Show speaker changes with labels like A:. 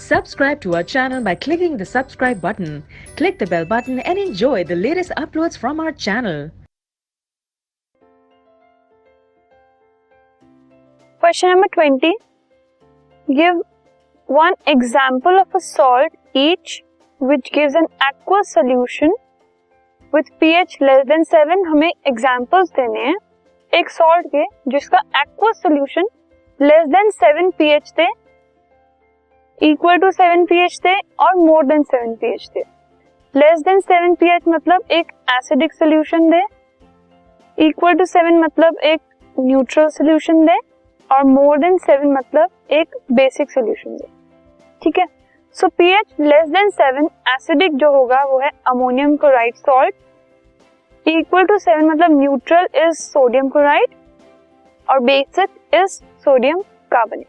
A: Subscribe to our channel by clicking the subscribe button. Click the bell button and enjoy the latest uploads from our channel.
B: Question number 20. Give one example of a salt each which gives an aqueous solution with pH less than 7. हमें examples देने हैं एक salt के जिसका aqueous solution less than 7 pH they, equal to 7 pH दे और more than 7 pH दे. Less than 7 pH मतलब एक acidic solution they, equal to 7 मतलब एक neutral solution दे और more than 7 मतलब एक basic solution दे. ठीक है, so pH less than 7 acidic जो होगा वो है ammonium chloride salt, equal to 7 मतलब न्यूट्रल इज सोडियम क्लोराइड और बेसिक इज सोडियम कार्बोनेट.